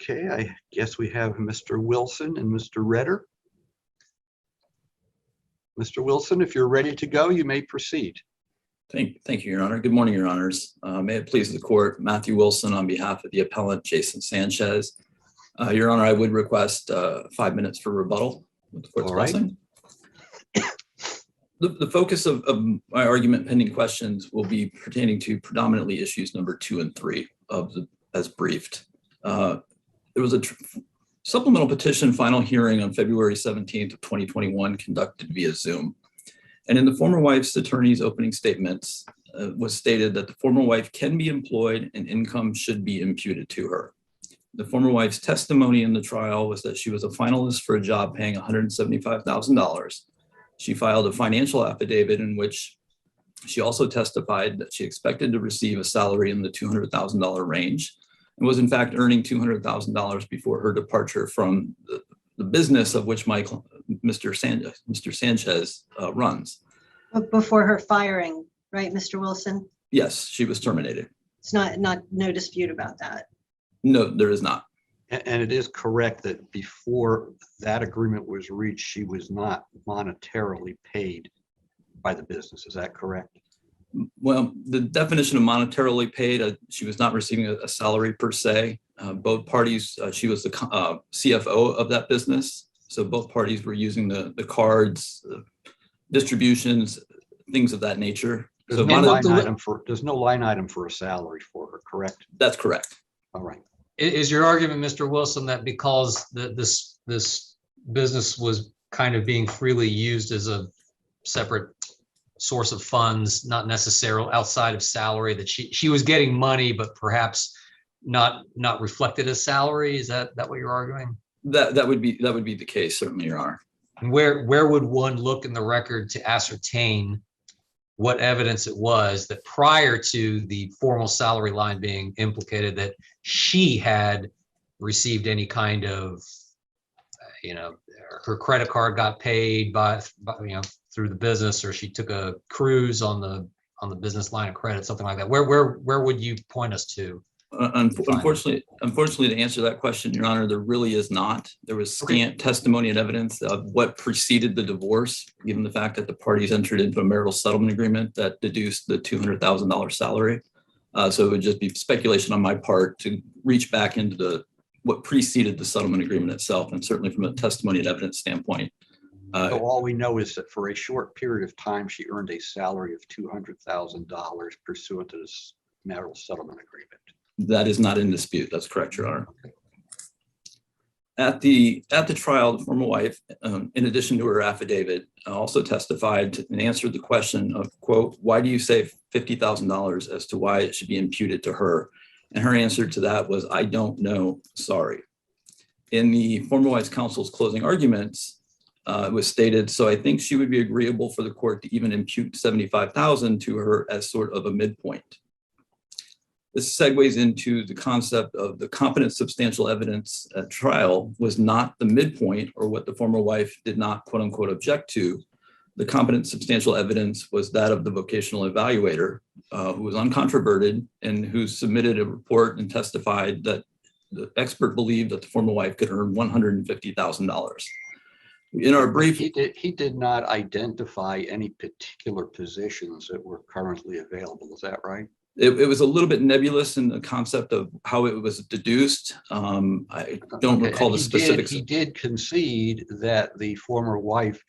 Okay, I guess we have Mr. Wilson and Mr. Redder. Mr. Wilson, if you're ready to go, you may proceed. Thank you, Your Honor. Good morning, Your Honors. May it please the court, Matthew Wilson on behalf of the appellant, Jason Sanchez. Your Honor, I would request 5 minutes for rebuttal with the court's blessing. The focus of my argument pending questions will be pertaining to predominantly issues number 2 and 3 of the as briefed. There was a supplemental petition final hearing on February 17th of 2021 conducted via Zoom. And in the former wife's attorney's opening statements was stated that the former wife can be employed and income should be imputed to her. The former wife's testimony in the trial was that she was a finalist for a job paying $175,000. She filed a financial affidavit in which she also testified that she expected to receive a salary in the $200,000 range and was in fact earning $200,000 before her departure from the business of which Mr. Sanchez runs. Before her firing, right, Mr. Wilson? Yes, she was terminated. It's no dispute about that. No, there is not. And it is correct that before that agreement was reached, she was not monetarily paid by the business. Is that correct? Well, the definition of monetarily paid, she was not receiving a salary per se. Both parties, she was the CFO of that business. So both parties were using the cards, distributions, things of that nature. There's no line item for a salary for her, correct? That's correct. All right. Is your argument, Mr. Wilson, that because this business was kind of being freely used as a separate source of funds, not necessarily outside of salary, that she was getting money, but perhaps not reflected as salary? Is that what you're arguing? That would be the case, certainly, Your Honor. And where would one look in the record to ascertain what evidence it was that prior to the formal salary line being implicated, that she had received any kind of, her credit card got paid by through the business, or she took a cruise on the business line of credit, something like that? Where would you point us to? Unfortunately, to answer that question, Your Honor, there really is not. There was scant testimony and evidence of what preceded the divorce, given the fact that the parties entered into a marital settlement agreement that deduced the $200,000 salary. So it would just be speculation on my part to reach back into what preceded the settlement agreement itself, and certainly from a testimony and evidence standpoint. So all we know is that for a short period of time, she earned a salary of $200,000 pursuant to this marital settlement agreement. That is not in dispute. That's correct, Your Honor. At the trial, the former wife, in addition to her affidavit, also testified and answered the question of, quote, why do you say $50,000 as to why it should be imputed to her? And her answer to that was, I don't know, sorry. In the former wife's counsel's closing arguments, it was stated, so I think she would be agreeable for the court to even impute $75,000 to her as sort of a midpoint. This segues into the concept of the competent substantial evidence at trial was not the midpoint, or what the former wife did not, quote unquote, object to. The competent substantial evidence was that of the vocational evaluator, who was uncontroverted and who submitted a report and testified that the expert believed that the former wife could earn $150,000. In our brief, he did not identify any particular positions that were currently available. Is that right? It was a little bit nebulous in the concept of how it was deduced. I don't recall the specifics. He did concede that the former wife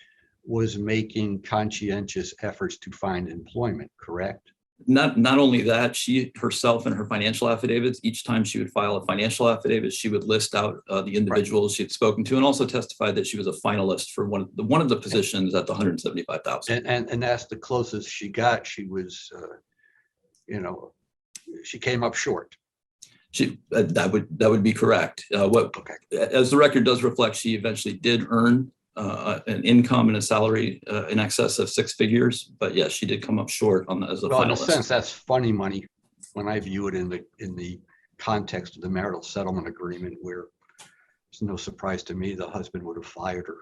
was making conscientious efforts to find employment, correct? Not only that, she herself in her financial affidavits, each time she would file a financial affidavit, she would list out the individuals she had spoken to, and also testified that she was a finalist for one of the positions at the $175,000. And that's the closest she got. She was, she came up short. That would be correct. As the record does reflect, she eventually did earn an income and a salary in excess of 6 figures, but yes, she did come up short on that as a finalist. In a sense, that's funny money when I view it in the context of the marital settlement agreement, where it's no surprise to me the husband would have fired her.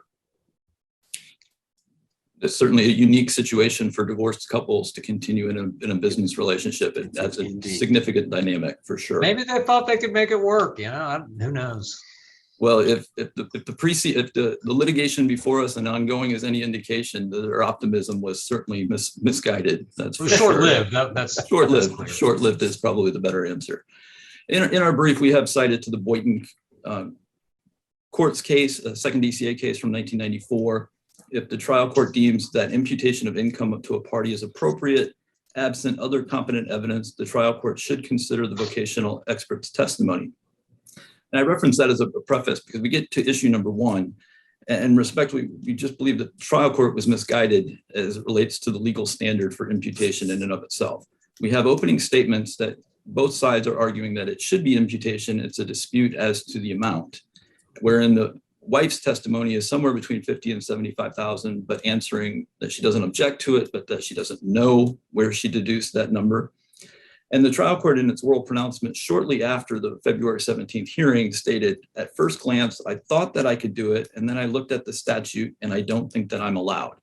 It's certainly a unique situation for divorced couples to continue in a business relationship. That's a Indeed. significant dynamic for sure. Maybe they thought they could make it work, who knows? Well, if the litigation before us and ongoing is any indication, their optimism was certainly misguided. That's It was for sure. short-lived. That's Short-lived. clear. Short-lived is probably the better answer. In our brief, we have cited to the Boynton court's case, a second DCA case from 1994. If the trial court deems that imputation of income up to a party is appropriate, absent other competent evidence, the trial court should consider the vocational expert's testimony. And I reference that as a preface because we get to issue number one, and respectfully, we just believe that the trial court was misguided as it relates to the legal standard for imputation in and of itself. We have opening statements that both sides are arguing that it should be imputation. It's a dispute as to the amount, wherein the wife's testimony is somewhere between 50 and 75,000, but answering that she doesn't object to it, but that she doesn't know where she deduced that number. And the trial court in its oral pronouncement shortly after the February 17th hearing stated, at first glance, I thought that I could do it. And then I looked at the statute and I don't think that I'm allowed.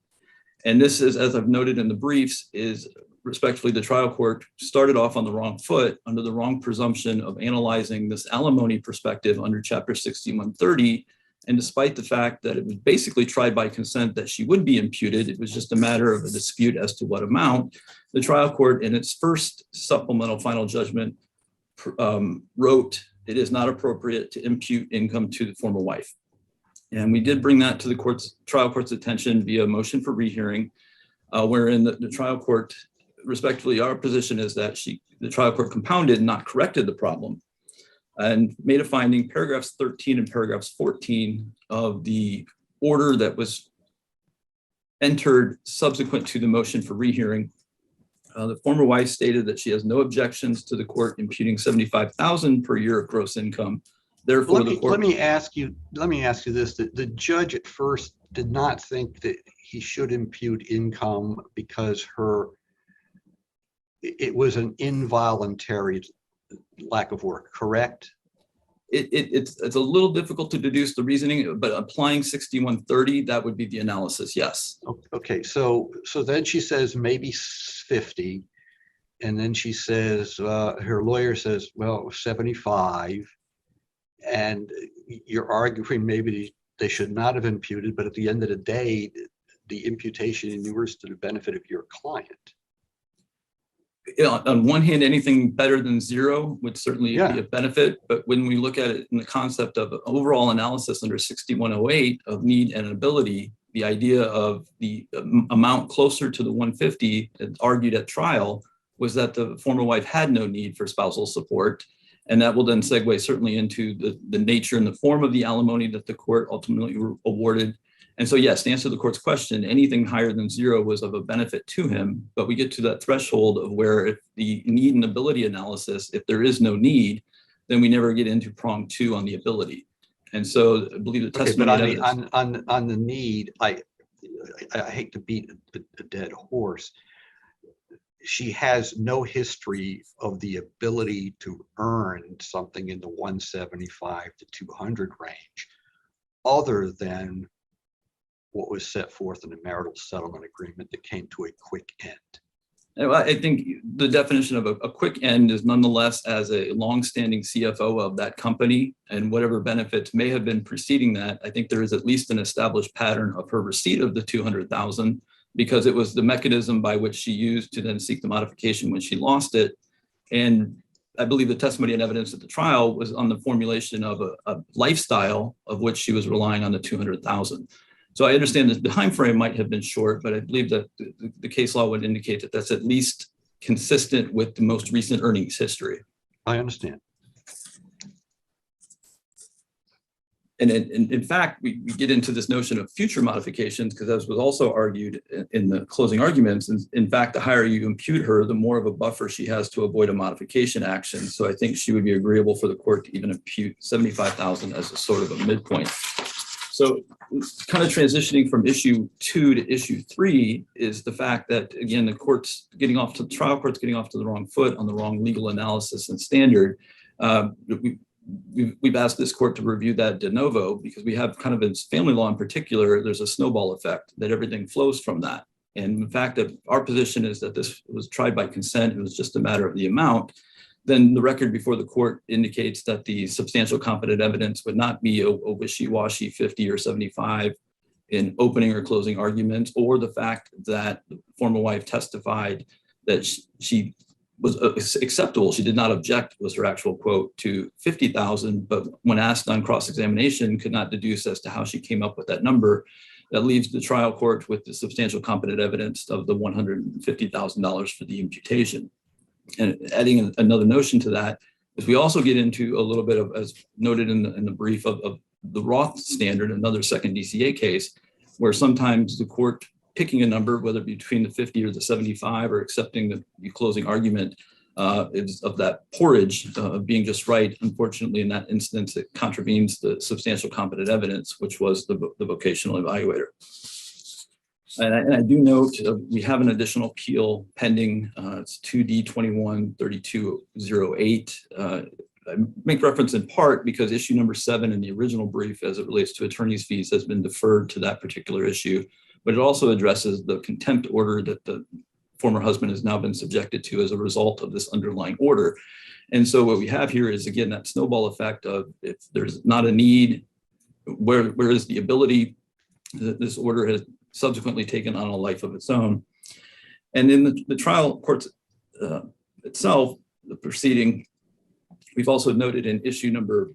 And this is, as I've noted in the briefs, is respectfully, the trial court started off on the wrong foot under the wrong presumption of analyzing this alimony perspective under Chapter 6130. And despite the fact that it was basically tried by consent that she would be imputed, it was just a matter of a dispute as to what amount. The trial court in its first supplemental final judgment wrote, it is not appropriate to impute income to the former wife. And we did bring that to the trial court's attention via motion for rehearing, wherein the trial court, respectively, our position is that the trial court compounded, not corrected the problem, and made a finding, paragraphs 13 and paragraphs 14 of the order that was entered subsequent to the motion for rehearing. The former wife stated that she has no objections to the court imputing 75,000 per year of gross income. Therefore, let me ask you this: the judge at first did not think that he should impute income because it was an involuntary lack of work, correct? It's a little difficult to deduce the reasoning, but applying 6130, that would be the analysis, yes. Okay, so then she says maybe 50, and then she says, her lawyer says, well, 75, and you're arguing maybe they should not have imputed, but at the end of the day, the imputation inures to the benefit of your client. On one hand, anything better than zero would certainly be a benefit. But when we look at it in the concept of overall analysis under 6108 of need and ability, the idea of the amount closer to the 150 argued at trial was that the former wife had no need for spousal support. And that will then segue certainly into the nature and the form of the alimony that the court ultimately awarded. And so, yes, to answer the court's question, anything higher than zero was of a benefit to him. But we get to that threshold of where if the need and ability analysis, if there is no need, then we never get into prong two on the ability. And so I believe the testimony. But on the need, I hate to beat a dead horse. She has no history of the ability to earn something in the 175 to 200 range, other than what was set forth in the marital settlement agreement that came to a quick end. I think the definition of a quick end is nonetheless as a longstanding CFO of that company, and whatever benefits may have been preceding that, I think there is at least an established pattern of her receipt of the 200,000, because it was the mechanism by which she used to then seek the modification when she lost it. And I believe the testimony and evidence at the trial was on the formulation of a lifestyle of which she was relying on the 200,000. So I understand that the time frame might have been short, but I believe that the case law would indicate that that's at least consistent with the most recent earnings history. I understand. And in fact, we get into this notion of future modifications, because as was also argued in the closing arguments, in fact, the higher you impute her, the more of a buffer she has to avoid a modification action. So I think she would be agreeable for the court to even impute 75,000 as a sort of a midpoint. So kind of transitioning from issue 2 to issue 3 is the fact that, again, the trial court's getting off to the wrong foot on the wrong legal analysis and standard. we've asked this court to review that de novo because we have kind of in family law in particular, there's a snowball effect that everything flows from that. And in fact, if our position is that this was tried by consent, it was just a matter of the amount, then the record before the court indicates that the substantial competent evidence would not be a wishy-washy 50 or 75 in opening or closing arguments, or the fact that the former wife testified that she was acceptable. She did not object, was her actual quote, to 50,000, but when asked on cross-examination, could not deduce as to how she came up with that number. That leaves the trial court with the substantial competent evidence of the $150,000 for the imputation. And adding another notion to that is we also get into a little bit of, as noted in the brief, of the Roth standard, another second DCA case, where sometimes the court picking a number, whether it be between the 50 or the 75 or accepting the closing argument is of that porridge of being just right. Unfortunately, in that instance, it contravenes the substantial competent evidence, which was the vocational evaluator. And I do note we have an additional appeal pending. It's 2D213208. I make reference in part because issue number 7 in the original brief as it relates to attorney's fees has been deferred to that particular issue, but it also addresses the contempt order that the former husband has now been subjected to as a result of this underlying order. And so what we have here is, again, that snowball effect of if there's not a need, where is the ability that this order has subsequently taken on a life of its own. And in the trial court itself, the proceeding, we've also noted in issue number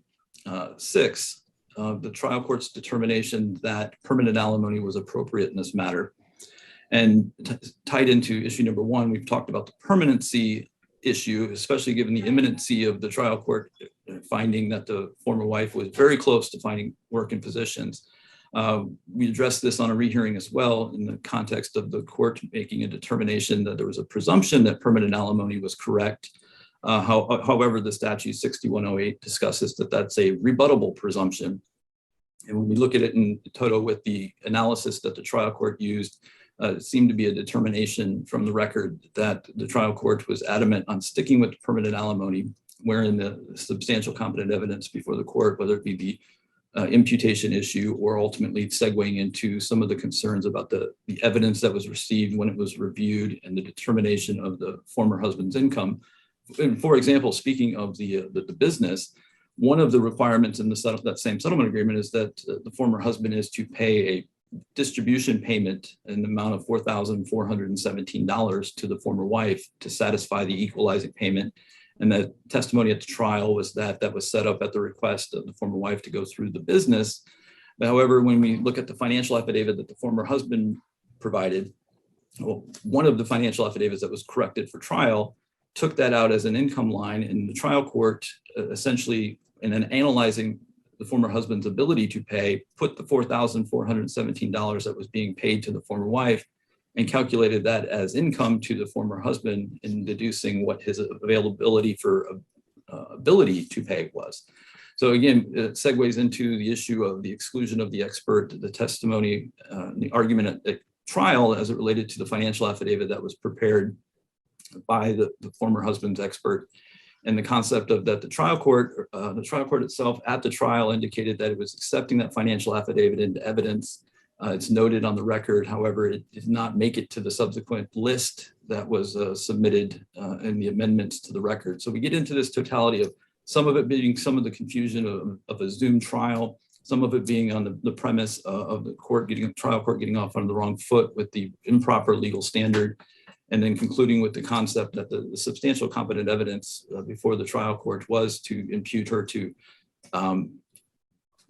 6, the trial court's determination that permanent alimony was appropriate in this matter. And tied into issue number 1, we've talked about the permanency issue, especially given the imminency of the trial court finding that the former wife was very close to finding work and positions. We addressed this on a rehearing as well in the context of the court making a determination that there was a presumption that permanent alimony was correct. However, the statute 6108 discusses that that's a rebuttable presumption. And when we look at it in total with the analysis that the trial court used, it seemed to be a determination from the record that the trial court was adamant on sticking with permanent alimony, wherein the substantial competent evidence before the court, whether it be the imputation issue or ultimately segueing into some of the concerns about the evidence that was received when it was reviewed and the determination of the former husband's income. And for example, speaking of the business, one of the requirements in that same settlement agreement is that the former husband is to pay a distribution payment in the amount of $4,417 to the former wife to satisfy the equalizing payment. And the testimony at the trial was that that was set up at the request of the former wife to go through the business. However, when we look at the financial affidavit that the former husband provided, well, one of the financial affidavits that was corrected for trial took that out as an income line, and the trial court essentially, in an analyzing the former husband's ability to pay, put the $4,417 that was being paid to the former wife and calculated that as income to the former husband in deducing what his availability for ability to pay was. So again, it segues into the issue of the exclusion of the expert, the testimony, the argument at trial as it related to the financial affidavit that was prepared by the former husband's expert. And the concept of that the trial court itself at the trial indicated that it was accepting that financial affidavit into evidence. It's noted on the record, however, it did not make it to the subsequent list that was submitted in the amendments to the record. So we get into this totality of some of it being some of the confusion of a Zoom trial, some of it being on the premise of the trial court getting off on the wrong foot with the improper legal standard, and then concluding with the concept that the substantial competent evidence before the trial court was to impute her to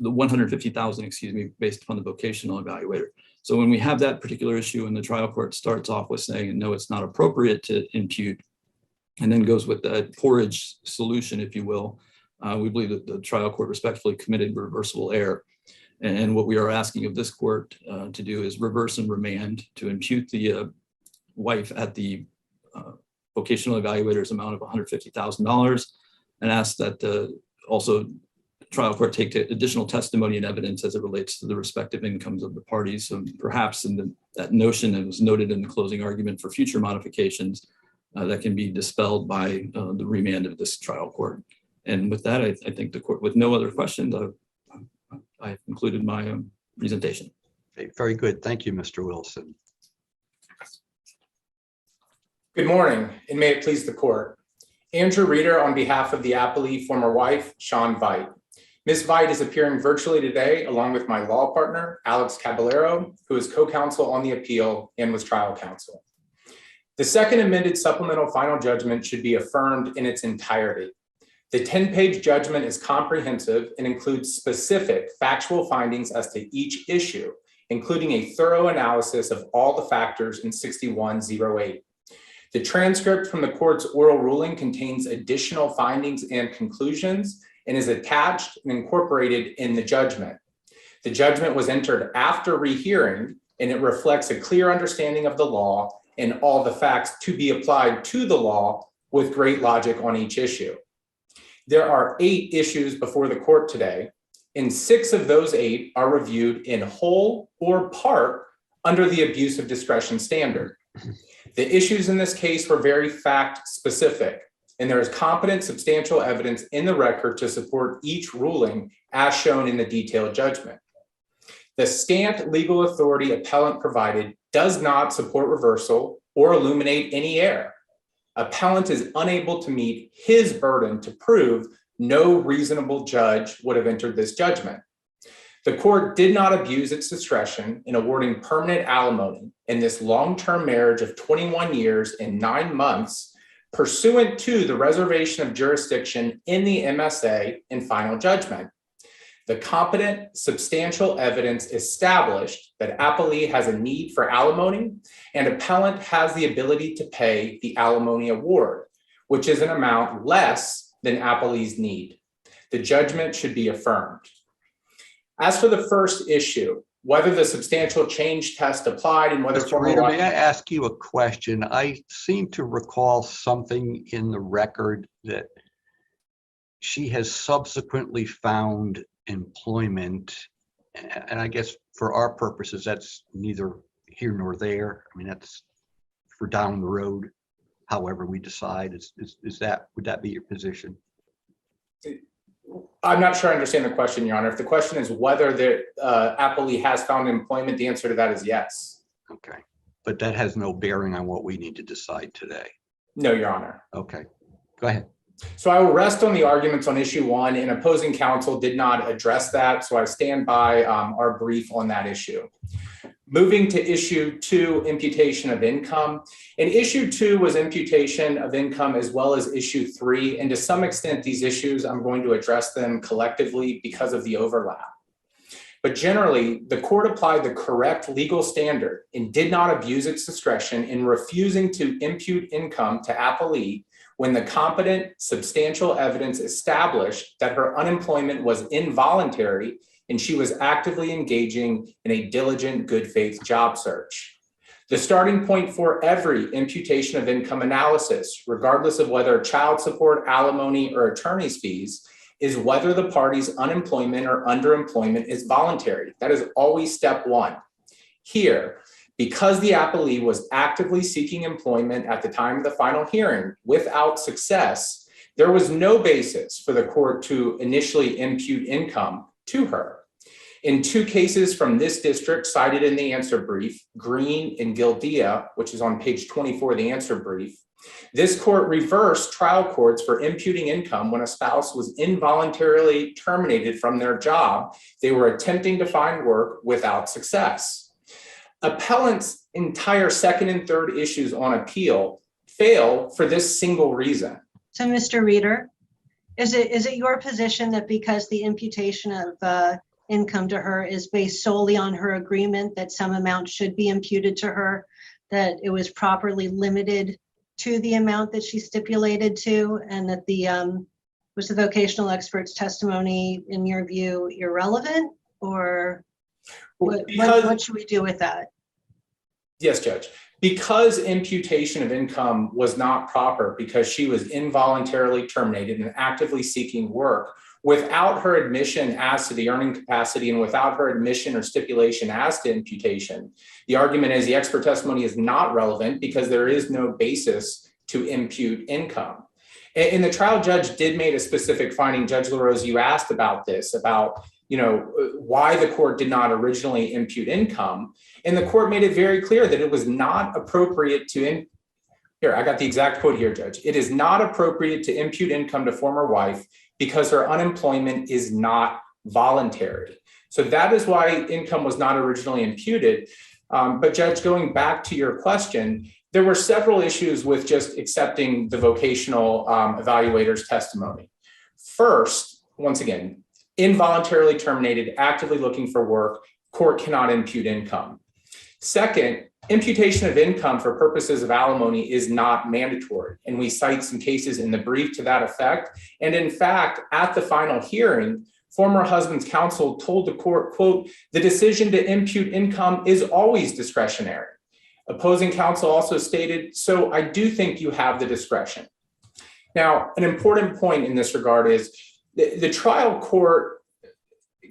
the $150,000, based upon the vocational evaluator. So when we have that particular issue and the trial court starts off with saying, no, it's not appropriate to impute, and then goes with that porridge solution, if you will, we believe that the trial court respectfully committed reversible error. And what we are asking of this court to do is reverse and remand to impute the wife at the vocational evaluator's amount of $150,000, and ask that also trial court take additional testimony and evidence as it relates to the respective incomes of the parties. So perhaps in that notion that was noted in the closing argument for future modifications that can be dispelled by the remand of this trial court. And with that, I think the court, with no other questions, I've concluded my presentation. Okay, very good. Thank you, Mr. Wilson. Good morning, and may it please the court. Andrew Reeder on behalf of the appellee former wife, Shawn Veit. Ms. Veit is appearing virtually today along with my law partner, Alex Caballero, who is co-counsel on the appeal and was trial counsel. The second amended supplemental final judgment should be affirmed in its entirety. The 10-page judgment is comprehensive and includes specific factual findings as to each issue, including a thorough analysis of all the factors in 6108. The transcript from the court's oral ruling contains additional findings and conclusions and is attached and incorporated in the judgment. The judgment was entered after rehearing, and it reflects a clear understanding of the law and all the facts to be applied to the law with great logic on each issue. There are 8 issues before the court today, and 6 of those 8 are reviewed in whole or part under the abuse of discretion standard. The issues in this case were very fact specific, and there is competent substantial evidence in the record to support each ruling as shown in the detailed judgment. The scant legal authority appellant provided does not support reversal or illuminate any error. Appellant is unable to meet his burden to prove no reasonable judge would have entered this judgment. The court did not abuse its discretion in awarding permanent alimony in this long-term marriage of 21 years and 9 months pursuant to the reservation of jurisdiction in the MSA and final judgment. The competent, substantial evidence established that appellee has a need for alimony and appellant has the ability to pay the alimony award, which is an amount less than appellee's need. The judgment should be affirmed. As for the first issue, whether the substantial change test applied and whether Mr. Reeder, may I ask you a question? I seem to recall something in the record that she has subsequently found employment, and I guess for our purposes, that's neither here nor there. I mean, that's for down the road, however we decide. Would that be your position? I'm not sure I understand the question, Your Honor. If the question is whether the appellee has found employment, the answer to that is yes. Okay, but that has no bearing on what we need to decide today. No, Your Honor. Okay, go ahead. So I will rest on the arguments on issue 1, and opposing counsel did not address that, so I stand by our brief on that issue. Moving to issue 2, imputation of income. And issue 2 was imputation of income as well as issue 3. And to some extent, these issues, I'm going to address them collectively because of the overlap. But generally, the court applied the correct legal standard and did not abuse its discretion in refusing to impute income to appellee when the competent, substantial evidence established that her unemployment was involuntary and she was actively engaging in a diligent, good faith job search. The starting point for every imputation of income analysis, regardless of whether child support, alimony, or attorney's fees, is whether the party's unemployment or underemployment is voluntary. That is always step 1. Here, because the appellee was actively seeking employment at the time of the final hearing without success, there was no basis for the court to initially impute income to her. In 2 cases from this district cited in the answer brief, Green and Gildea, which is on page 24 of the answer brief, this court reversed trial courts for imputing income when a spouse was involuntarily terminated from their job. They were attempting to find work without success. Appellant's entire second and third issues on appeal fail for this single reason. So, Mr. Reeder, is it your position that because the imputation of income to her is based solely on her agreement that some amount should be imputed to her, that it was properly limited to the amount that she stipulated to, and that was the vocational expert's testimony, in your view, irrelevant? Or what should we do with that? Yes, Judge. Because imputation of income was not proper because she was involuntarily terminated and actively seeking work, without her admission as to the earning capacity and without her admission or stipulation as to imputation, the argument is the expert testimony is not relevant because there is no basis to impute income. And the trial judge did make a specific finding. Judge LaRose, you asked about this, about why the court did not originally impute income. And the court made it very clear that it was not appropriate to, here, I got the exact quote here, Judge. It is not appropriate to impute income to former wife because her unemployment is not voluntary. So that is why income was not originally imputed. But Judge, going back to your question, there were several issues with just accepting the vocational evaluator's testimony. First, once again, involuntarily terminated, actively looking for work, court cannot impute income. Second, imputation of income for purposes of alimony is not mandatory. And we cite some cases in the brief to that effect. And in fact, at the final hearing, former husband's counsel told the court, quote, the decision to impute income is always discretionary. Opposing counsel also stated, so I do think you have the discretion. Now, an important point in this regard is the trial court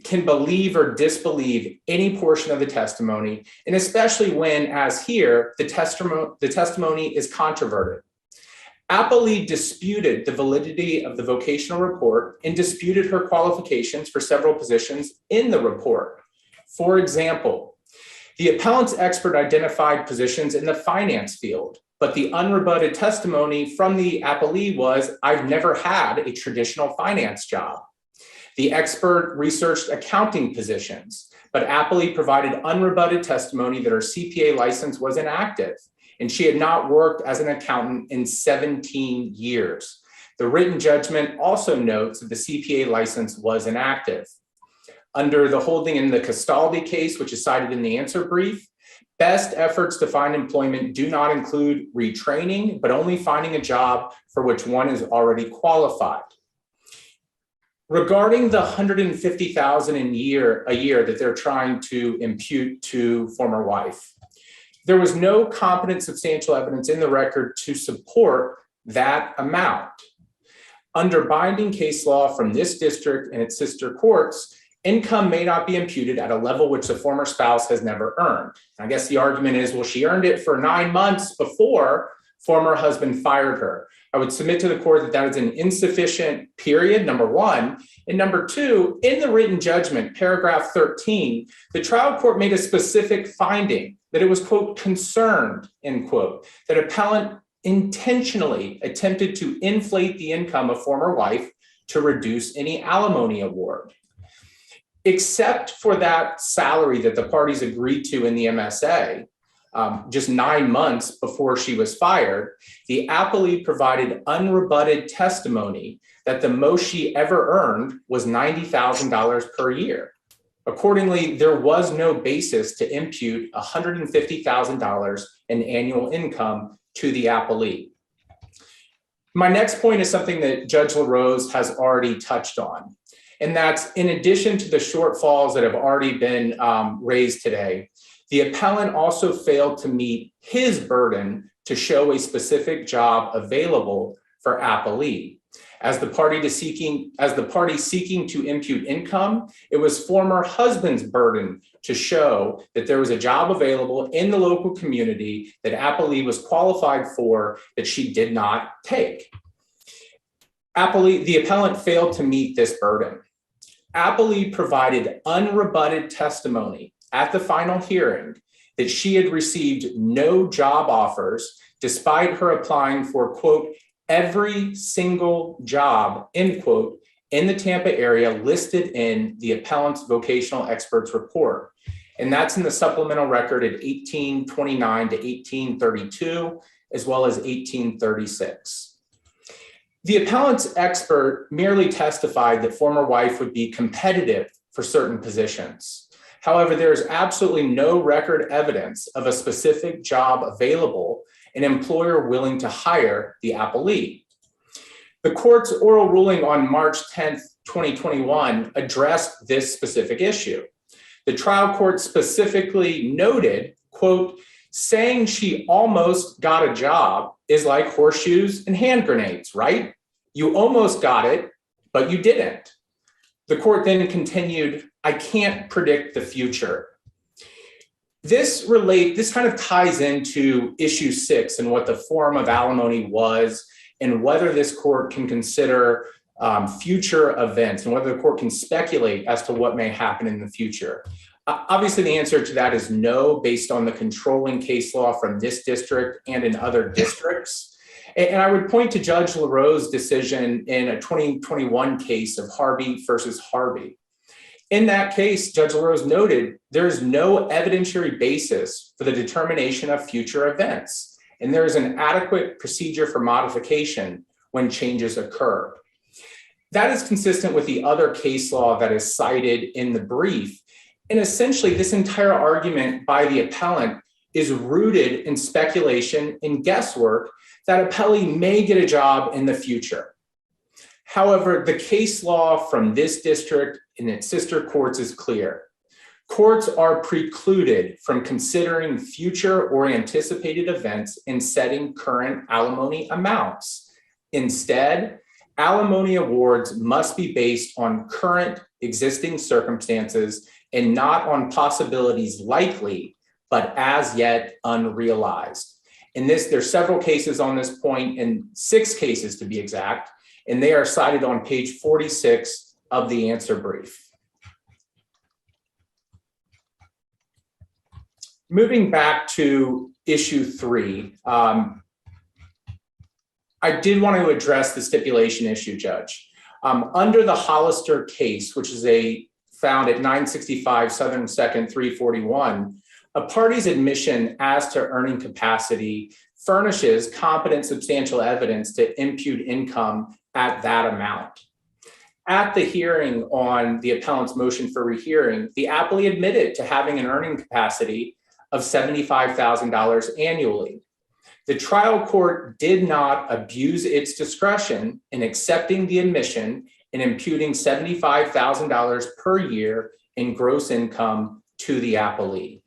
can believe or disbelieve any portion of the testimony, and especially when, as here, the testimony is controverted. Appellee disputed the validity of the vocational report and disputed her qualifications for several positions in the report. For example, the appellant's expert identified positions in the finance field, but the unrebutted testimony from the appellee was, I've never had a traditional finance job. The expert researched accounting positions, but appellee provided unrebutted testimony that her CPA license was inactive, and she had not worked as an accountant in 17 years. The written judgment also notes that the CPA license was inactive. Under the holding in the Castaldi case, which is cited in the answer brief, best efforts to find employment do not include retraining, but only finding a job for which one is already qualified. Regarding the $150,000 a year that they're trying to impute to former wife, there was no competent substantial evidence in the record to support that amount. Under binding case law from this district and its sister courts, income may not be imputed at a level which the former spouse has never earned. I guess the argument is, well, she earned it for 9 months before former husband fired her. I would submit to the court that that is an insufficient period, number one. And number two, in the written judgment, paragraph 13, the trial court made a specific finding that it was, quote, concerned, end quote, that appellant intentionally attempted to inflate the income of former wife to reduce any alimony award. Except for that salary that the parties agreed to in the MSA, just 9 months before she was fired, the appellee provided unrebutted testimony that the most she ever earned was $90,000 per year. Accordingly, there was no basis to impute $150,000 in annual income to the appellee. My next point is something that Judge LaRose has already touched on. And that's, in addition to the shortfalls that have already been raised today, the appellant also failed to meet his burden to show a specific job available for appellee. As the party seeking to impute income, it was former husband's burden to show that there was a job available in the local community that appellee was qualified for that she did not take. The appellant failed to meet this burden. Appellee provided unrebutted testimony at the final hearing that she had received no job offers despite her applying for, quote, every single job, end quote, in the Tampa area listed in the appellant's vocational experts report. And that's in the supplemental record at 1829 to 1832, as well as 1836. The appellant's expert merely testified that former wife would be competitive for certain positions. However, there is absolutely no record evidence of a specific job available, an employer willing to hire the appellee. The court's oral ruling on March 10th, 2021 addressed this specific issue. The trial court specifically noted, quote, saying she almost got a job is like horseshoes and hand grenades, right? You almost got it, but you didn't. The court then continued, I can't predict the future. This kind of ties into issue 6 and what the form of alimony was and whether this court can consider future events and whether the court can speculate as to what may happen in the future. Obviously, the answer to that is no, based on the controlling case law from this district and in other districts. And I would point to Judge LaRoe's decision in a 2021 case of Harvey versus Harvey. In that case, Judge LaRose noted there is no evidentiary basis for the determination of future events, and there is an adequate procedure for modification when changes occur. That is consistent with the other case law that is cited in the brief. And essentially, this entire argument by the appellant is rooted in speculation and guesswork that appellee may get a job in the future. However, the case law from this district and its sister courts is clear. Courts are precluded from considering future or anticipated events in setting current alimony amounts. Instead, alimony awards must be based on current existing circumstances and not on possibilities likely, but as yet unrealized. In this, there's several cases on this point, and 6 cases to be exact, and they are cited on page 46 of the answer brief. Moving back to issue 3, I did want to address the stipulation issue, Judge. Under the Hollister case, which is found at 965 Southern 2nd 341, a party's admission as to earning capacity furnishes competent substantial evidence to impute income at that amount. At the hearing on the appellant's motion for rehearing, the appellee admitted to having an earning capacity of $75,000 annually. The trial court did not abuse its discretion in accepting the admission and imputing $75,000 per year in gross income to the appellee.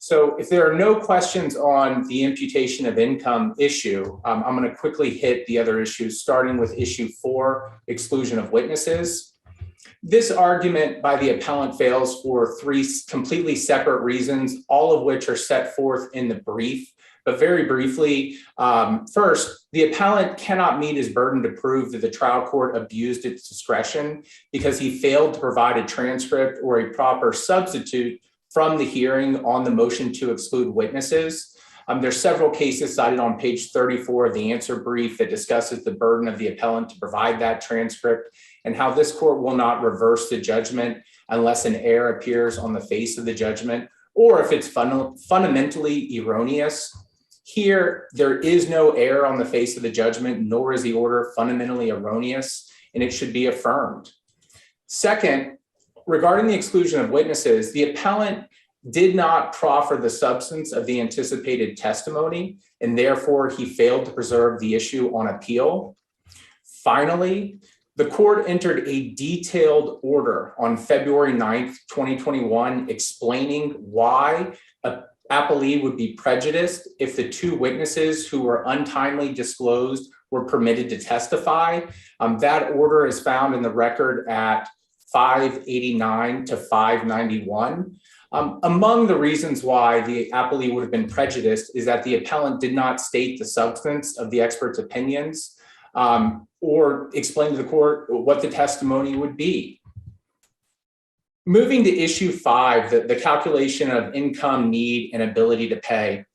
So if there are no questions on the imputation of income issue, I'm going to quickly hit the other issues, starting with issue 4, exclusion of witnesses. This argument by the appellant fails for 3 completely separate reasons, all of which are set forth in the brief. But very briefly, first, the appellant cannot meet his burden to prove that the trial court abused its discretion because he failed to provide a transcript or a proper substitute from the hearing on the motion to exclude witnesses. There's several cases cited on page 34 of the answer brief that discusses the burden of the appellant to provide that transcript and how this court will not reverse the judgment unless an error appears on the face of the judgment or if it's fundamentally erroneous. Here, there is no error on the face of the judgment, nor is the order fundamentally erroneous, and it should be affirmed. Second, regarding the exclusion of witnesses, the appellant did not proffer the substance of the anticipated testimony, and therefore he failed to preserve the issue on appeal. Finally, the court entered a detailed order on February 9th, 2021, explaining why an appellee would be prejudiced if the 2 witnesses who were untimely disclosed were permitted to testify. That order is found in the record at 589 to 591. Among the reasons why the appellee would have been prejudiced is that the appellant did not state the substance of the expert's opinions or explain to the court what the testimony would be. Moving to issue 5, the calculation of income, need, and ability to pay.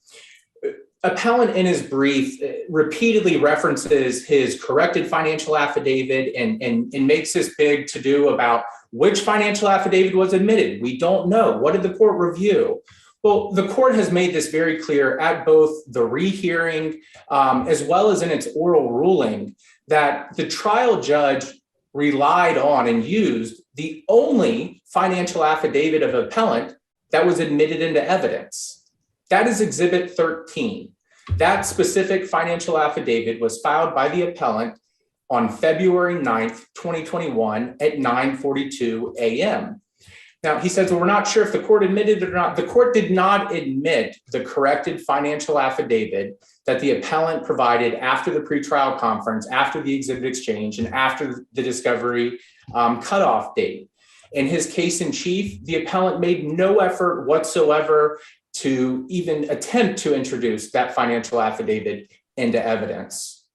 Appellant in his brief repeatedly references his corrected financial affidavit and makes this big to-do about which financial affidavit was admitted. We don't know. What did the court review? Well, the court has made this very clear at both the rehearing as well as in its oral ruling that the trial judge relied on and used the only financial affidavit of appellant that was admitted into evidence. That is Exhibit 13. That specific financial affidavit was filed by the appellant on February 9th, 2021 at 9:42 a.m. Now, he says, well, we're not sure if the court admitted it or not. The court did not admit the corrected financial affidavit that the appellant provided after the pretrial conference, after the exhibit exchange, and after the discovery cutoff date. In his case in chief, the appellant made no effort whatsoever to even attempt to introduce that financial affidavit into evidence.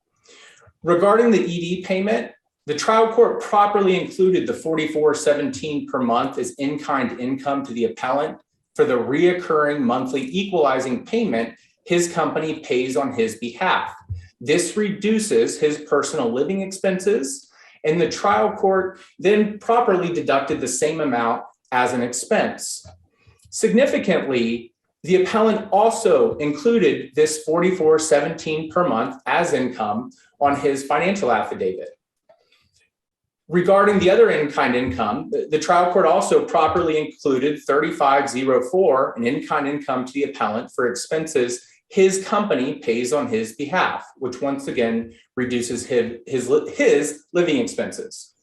Regarding the ED payment, the trial court properly included the $44.17 per month as in-kind income to the appellant for the reoccurring monthly equalizing payment his company pays on his behalf. This reduces his personal living expenses, and the trial court then properly deducted the same amount as an expense. Significantly, the appellant also included this $44.17 per month as income on his financial affidavit. Regarding the other in-kind income, the trial court also properly included $35.04 in in-kind income to the appellant for expenses his company pays on his behalf, which once again reduces his living expenses.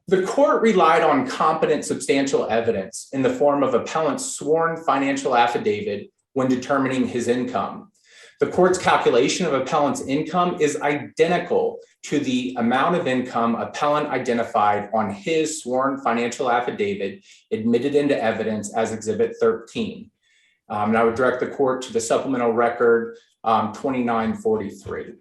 The court relied on competent substantial evidence in the form of appellant's sworn financial affidavit when determining his income. The court's calculation of appellant's income is identical to the amount of income appellant identified on his sworn financial affidavit admitted into evidence as Exhibit 13. And I would direct the court to the supplemental record 2943.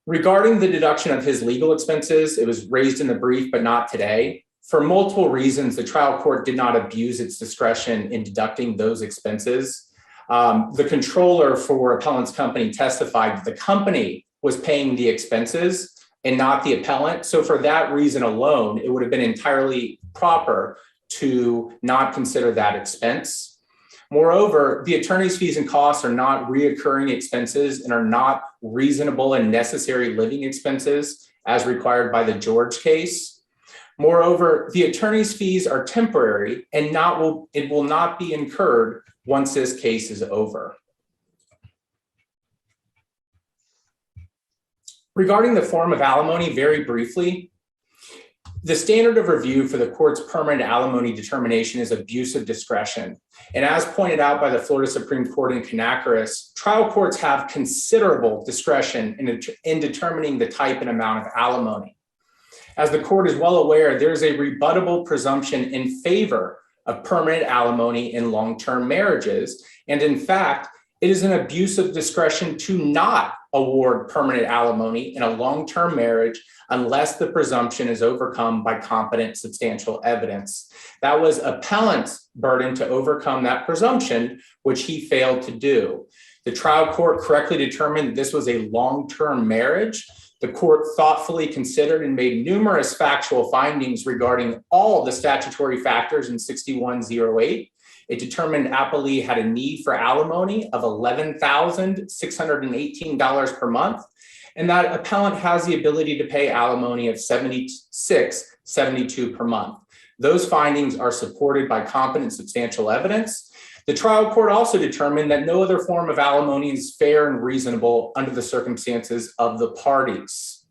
Regarding the deduction of his legal expenses, it was raised in the brief, but not today. For multiple reasons, the trial court did not abuse its discretion in deducting those expenses. The controller for appellant's company testified that the company was paying the expenses and not the appellant. So for that reason alone, it would have been entirely proper to not consider that expense. Moreover, the attorney's fees and costs are not reoccurring expenses and are not reasonable and necessary living expenses as required by the George case. Moreover, the attorney's fees are temporary and it will not be incurred once this case is over. Regarding the form of alimony, very briefly, the standard of review for the court's permanent alimony determination is abuse of discretion. And as pointed out by the Florida Supreme Court in Canacaris, trial courts have considerable discretion in determining the type and amount of alimony. As the court is well aware, there's a rebuttable presumption in favor of permanent alimony in long-term marriages. And in fact, it is an abuse of discretion to not award permanent alimony in a long-term marriage unless the presumption is overcome by competent substantial evidence. That was appellant's burden to overcome that presumption, which he failed to do. The trial court correctly determined this was a long-term marriage. The court thoughtfully considered and made numerous factual findings regarding all the statutory factors in 6108. It determined Appellee had a need for alimony of $11,618 per month, and that appellant has the ability to pay alimony of $76.72 per month. Those findings are supported by competent substantial evidence. The trial court also determined that no other form of alimony is fair and reasonable under the circumstances of the parties.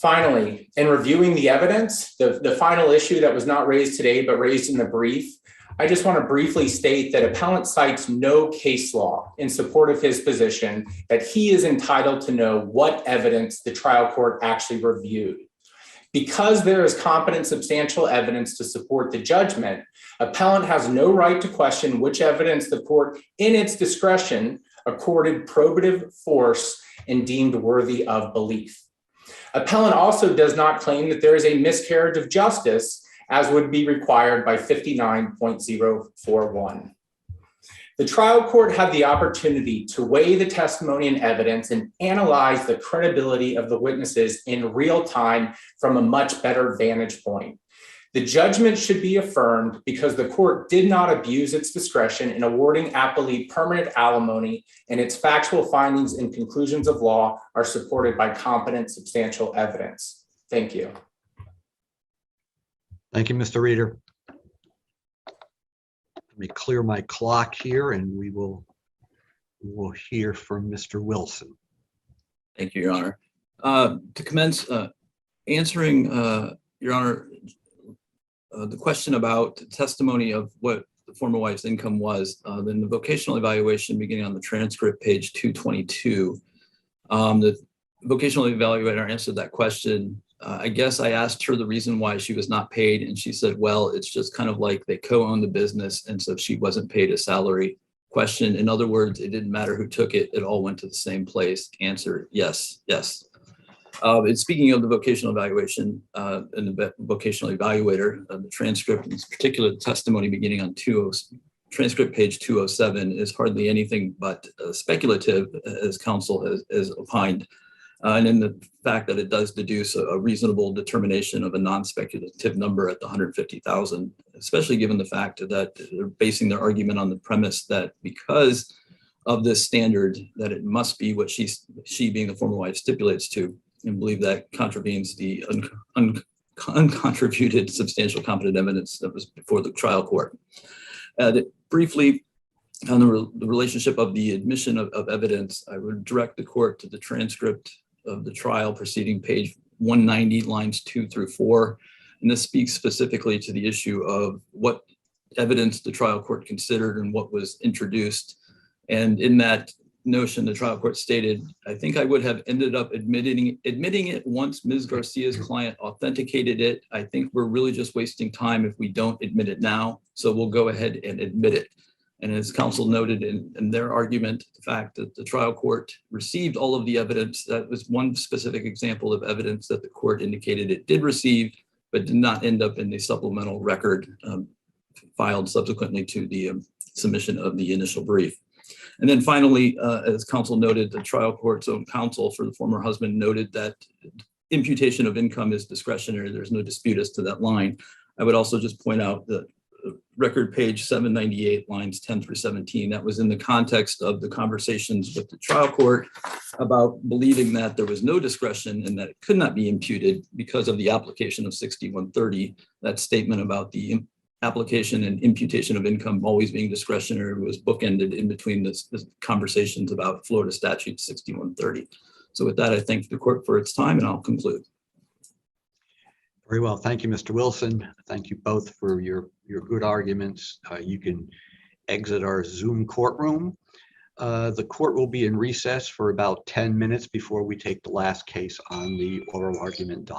Finally, in reviewing the evidence, the final issue that was not raised today but raised in the brief, I just want to briefly state that appellant cites no case law in support of his position that he is entitled to know what evidence the trial court actually reviewed. Because there is competent substantial evidence to support the judgment, appellant has no right to question which evidence the court, in its discretion, accorded probative force and deemed worthy of belief. Appellant also does not claim that there is a miscarriage of justice as would be required by 59.041. The trial court had the opportunity to weigh the testimony and evidence and analyze the credibility of the witnesses in real time from a much better vantage point. The judgment should be affirmed because the court did not abuse its discretion in awarding Appellee permanent alimony, and its factual findings and conclusions of law are supported by competent substantial evidence. Thank you. Thank you, Mr. Reeder. Let me clear my clock here and we will hear from Mr. Wilson. Thank you, Your Honor. To commence answering, Your Honor, the question about testimony of what the former wife's income was, then the vocational evaluation beginning on the transcript, page 222, the vocational evaluator answered that question. I guess I asked her the reason why she was not paid, and she said, well, it's just kind of like they co-own the business, and so she wasn't paid a salary, question. In other words, it didn't matter who took it. It all went to the same place. Answer, yes, yes. And speaking of the vocational evaluation and the vocational evaluator, the transcript, in particular the testimony beginning on transcript page 207 is hardly anything but speculative, as counsel has opined. And in the fact that it does deduce a reasonable determination of a non-speculative number at the 150,000, especially given the fact that they're basing their argument on the premise that because of this standard, that it must be what she being the former wife stipulates to, and believe that contravenes the uncontributed substantial competent evidence that was before the trial court. Briefly, on the relationship of the admission of evidence, I would direct the court to the transcript of the trial proceeding, page 190, lines 2 through 4. And this speaks specifically to the issue of what evidence the trial court considered and what was introduced. And in that notion, the trial court stated, I think I would have ended up admitting it once Ms. Garcia's client authenticated it. I think we're really just wasting time if we don't admit it now. So we'll go ahead and admit it. And as counsel noted in their argument, the fact that the trial court received all of the evidence, that was one specific example of evidence that the court indicated it did receive, but did not end up in the supplemental record filed subsequently to the submission of the initial brief. And then finally, as counsel noted, the trial court's own counsel for the former husband noted that imputation of income is discretionary. There's no dispute as to that line. I would also just point out that record page 798, lines 10 through 17, that was in the context of the conversations with the trial court about believing that there was no discretion and that it could not be imputed because of the application of 6130. That statement about the application and imputation of income always being discretionary was bookended in between this conversations about Florida statute 6130. So with that, I thank the court for its time, and I'll conclude. Very well. Thank you, Mr. Wilson. Thank you both for your good arguments. You can exit our Zoom courtroom. The court will be in recess for about 10 minutes before we take the last case on the oral argument docket.